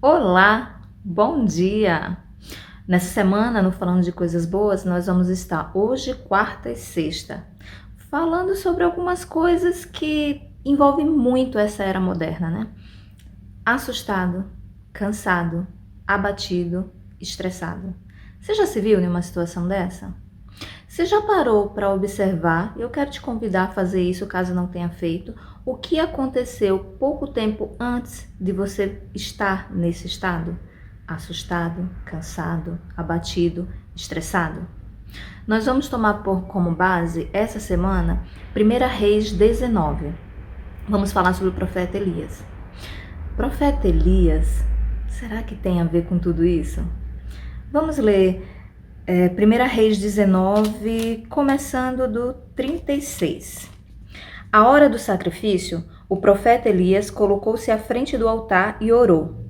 Olá, bom dia! Nessa semana, no Falando de Coisas Boas, nós vamos estar hoje, quarta e sexta, falando sobre algumas coisas que envolvem muito essa era moderna, né? Assustado, cansado, abatido, estressado. Você já se viu em uma situação dessa? Você já parou para observar? Eu quero te convidar a fazer isso caso não tenha feito. O que aconteceu pouco tempo antes de você estar nesse estado? Assustado, cansado, abatido, estressado? Nós vamos tomar como base essa semana 1 Reis 19. Vamos falar sobre o profeta Elias. Profeta Elias, será que tem a ver com tudo isso? Vamos ler 1 Reis 19, começando do 36. À hora do sacrifício, o profeta Elias colocou-se à frente do altar e orou: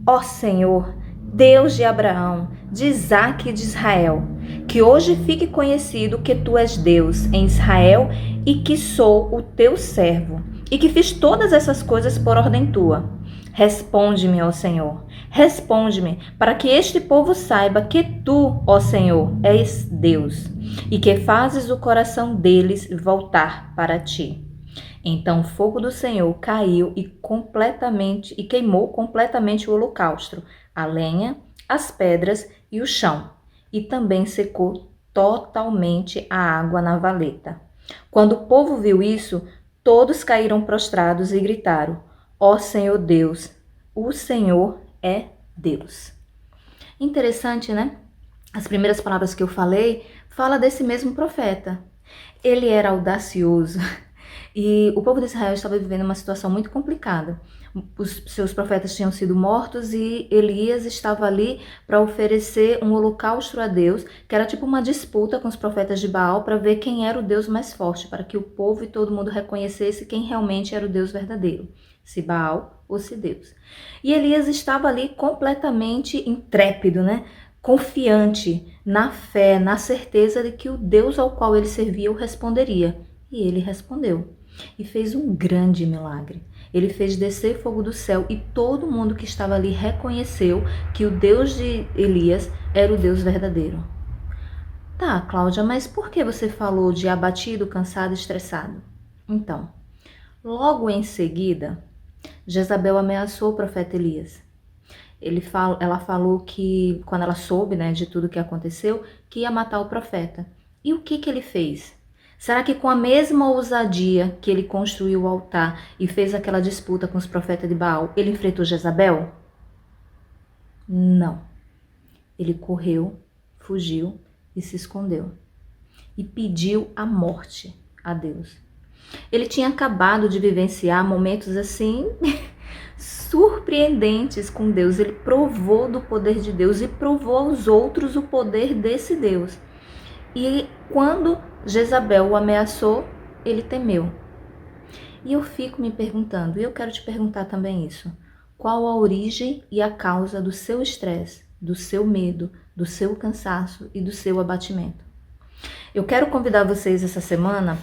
Ó Senhor, Deus de Abraão, de Isaque e de Israel, que hoje fique conhecido que tu és Deus em Israel e que sou o teu servo, e que fiz todas essas coisas por ordem tua. Responde-me, ó Senhor, responde-me, para que este povo saiba que tu, ó Senhor, és Deus, e que fazes o coração deles voltar para ti. Então o fogo do Senhor caiu e queimou completamente o holocausto, a lenha, as pedras e o chão, e também secou totalmente a água na valeta. Quando o povo viu isso, todos caíram prostrados e gritaram: Ó Senhor Deus, o Senhor é Deus. Interessante, né? As primeiras palavras que eu falei fala desse mesmo profeta. Ele era audacioso e o povo de Israel estava vivendo uma situação muito complicada. Os seus profetas tinham sido mortos e Elias estava ali para oferecer um holocausto a Deus, que era tipo uma disputa com os profetas de Baal para ver quem era o Deus mais forte, para que o povo e todo mundo reconhecesse quem realmente era o Deus verdadeiro, se Baal ou se Deus. E Elias estava ali completamente intrépido, né? Confiante na fé, na certeza de que o Deus ao qual ele servia o responderia. E ele respondeu e fez um grande milagre. Ele fez descer fogo do céu e todo mundo que estava ali reconheceu que o Deus de Elias era o Deus verdadeiro. Tá, Cláudia, mas por que você falou de abatido, cansado e estressado? Então, logo em seguida, Jezabel ameaçou o profeta Elias. Ela falou que, quando ela soube, né, de tudo que aconteceu, que ia matar o profeta. E o que ele fez? Será que com a mesma ousadia que ele construiu o altar e fez aquela disputa com os profetas de Baal, ele enfrentou Jezabel? Não. Ele correu, fugiu e se escondeu. E pediu a morte a Deus. Ele tinha acabado de vivenciar momentos assim surpreendentes com Deus. Ele provou do poder de Deus e provou aos outros o poder desse Deus. E quando Jezabel o ameaçou, ele temeu. E eu fico me perguntando, e eu quero te perguntar também isso: qual a origem e a causa do seu estresse, do seu medo, do seu cansaço e do seu abatimento? Eu quero convidar vocês essa semana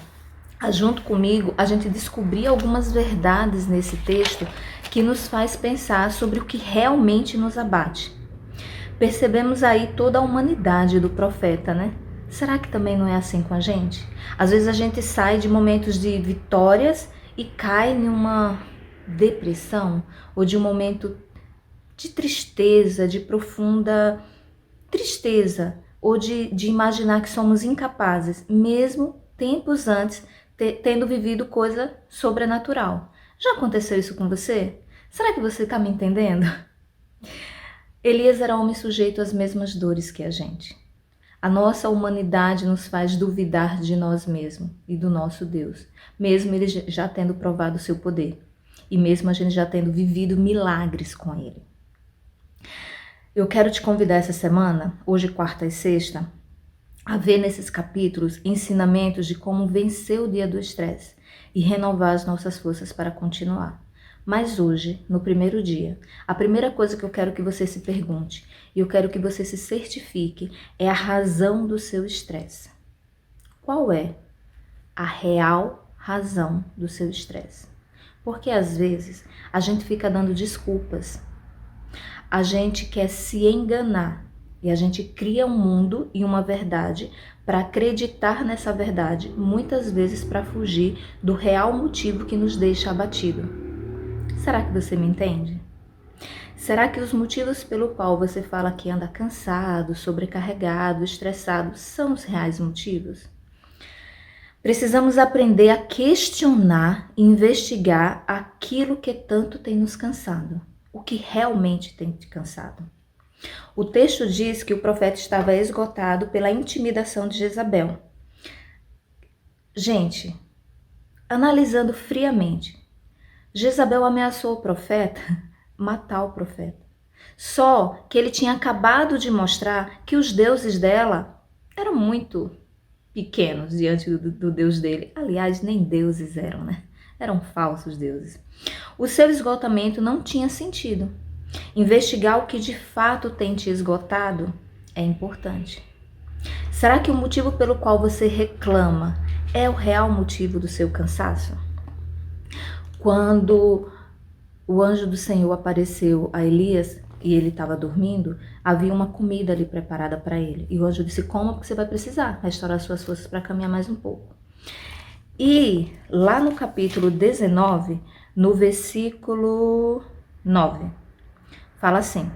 a, junto comigo, a gente descobrir algumas verdades nesse texto que nos faz pensar sobre o que realmente nos abate. Percebemos aí toda a humanidade do profeta, né? Será que também não é assim com a gente? Às vezes a gente sai de momentos de vitórias e cai em uma depressão ou de um momento de tristeza, de profunda tristeza, ou de imaginar que somos incapazes, mesmo tempos antes, tendo vivido coisa sobrenatural. Já aconteceu isso com você? Será que você está me entendendo? Elias era homem sujeito às mesmas dores que a gente. A nossa humanidade nos faz duvidar de nós mesmos e do nosso Deus, mesmo ele já tendo provado o seu poder e mesmo a gente já tendo vivido milagres com ele. Eu quero te convidar essa semana, hoje quarta e sexta, a ver nesses capítulos ensinamentos de como vencer o dia do estresse e renovar as nossas forças para continuar. Mas hoje, no primeiro dia, a primeira coisa que eu quero que você se pergunte e eu quero que você se certifique é a razão do seu estresse. Qual é a real razão do seu estresse? Porque às vezes a gente fica dando desculpas A gente quer se enganar e a gente cria um mundo e uma verdade para acreditar nessa verdade, muitas vezes para fugir do real motivo que nos deixa abatido. Será que você me entende? Será que os motivos pelo qual você fala que anda cansado, sobrecarregado, estressado são os reais motivos? Precisamos aprender a questionar e investigar aquilo que tanto tem nos cansado, o que realmente tem te cansado. O texto diz que o profeta estava esgotado pela intimidação de Jezabel. Gente, analisando friamente, Jezabel ameaçou o profeta matar o profeta. Só que ele tinha acabado de mostrar que os deuses dela eram muito pequenos diante do Deus dele. Aliás, nem deuses eram, né? Eram falsos deuses. O seu esgotamento não tinha sentido. Investigar o que de fato tem te esgotado é importante. Será que o motivo pelo qual você reclama é o real motivo do seu cansaço? Quando o anjo do Senhor apareceu a Elias e ele estava dormindo, havia uma comida ali preparada para ele. E o anjo disse: coma, porque você vai precisar restaurar suas forças para caminhar mais um pouco. E lá no capítulo 19, no versículo 9, fala assim: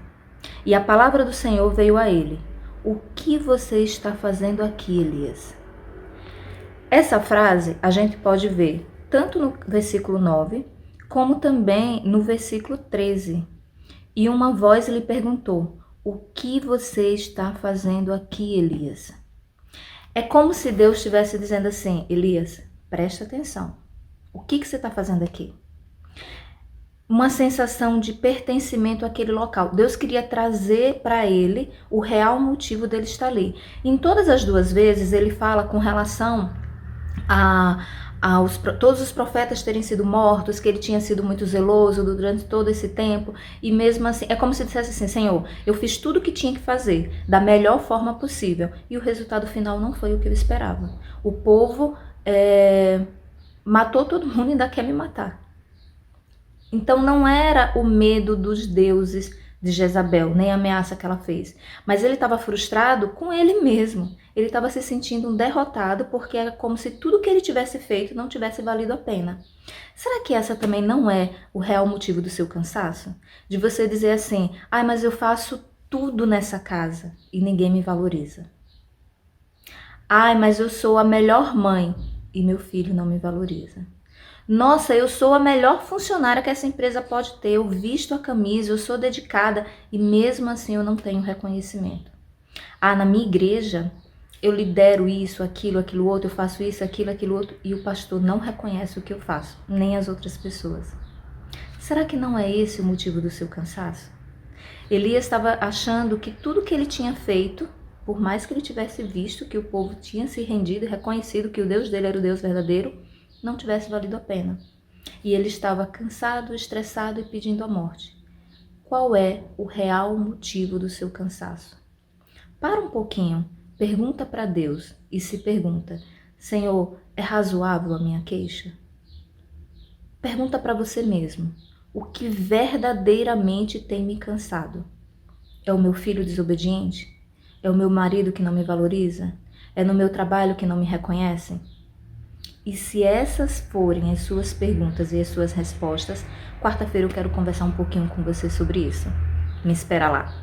e a palavra do Senhor veio a ele: o que você está fazendo aqui, Elias? Essa frase a gente pode ver tanto no versículo 9, como também no versículo 13. E uma voz lhe perguntou: o que você está fazendo aqui, Elias? É como se Deus estivesse dizendo assim: Elias, presta atenção. O que você está fazendo aqui? Uma sensação de pertencimento àquele local. Deus queria trazer para ele o real motivo dele estar ali. Em todas as duas vezes ele fala com relação todos os profetas terem sido mortos, que ele tinha sido muito zeloso durante todo esse tempo, e mesmo assim, é como se dissesse assim: Senhor, eu fiz tudo o que tinha que fazer, da melhor forma possível, e o resultado final não foi o que eu esperava. O povo matou todo mundo e ainda quer me matar. Então não era o medo dos deuses de Jezabel, nem a ameaça que ela fez, mas ele estava frustrado com ele mesmo. Ele estava se sentindo um derrotado porque era como se tudo que ele tivesse feito não tivesse valido a pena. Será que essa também não é o real motivo do seu cansaço? De você dizer assim: ai, mas eu faço tudo nessa casa e ninguém me valoriza. Ai, mas eu sou a melhor mãe e meu filho não me valoriza. Nossa, eu sou a melhor funcionária que essa empresa pode ter, eu visto a camisa, eu sou dedicada e mesmo assim eu não tenho reconhecimento. Ah, na minha igreja eu lidero isso, aquilo outro, eu faço isso, aquilo outro e o pastor não reconhece o que eu faço, nem as outras pessoas. Será que não é esse o motivo do seu cansaço? Elias estava achando que tudo que ele tinha feito, por mais que ele tivesse visto que o povo tinha se rendido e reconhecido que o Deus dele era o Deus verdadeiro, não tivesse valido a pena. E ele estava cansado, estressado e pedindo a morte. Qual é o real motivo do seu cansaço? Para um pouquinho, pergunta para Deus e se pergunta: Senhor, é razoável a minha queixa? Pergunta para você mesmo: o que verdadeiramente tem me cansado? É o meu filho desobediente? É o meu marido que não me valoriza? É no meu trabalho que não me reconhecem? E se essas forem as suas perguntas e as suas respostas, quarta-feira eu quero conversar um pouquinho com você sobre isso. Me espera lá.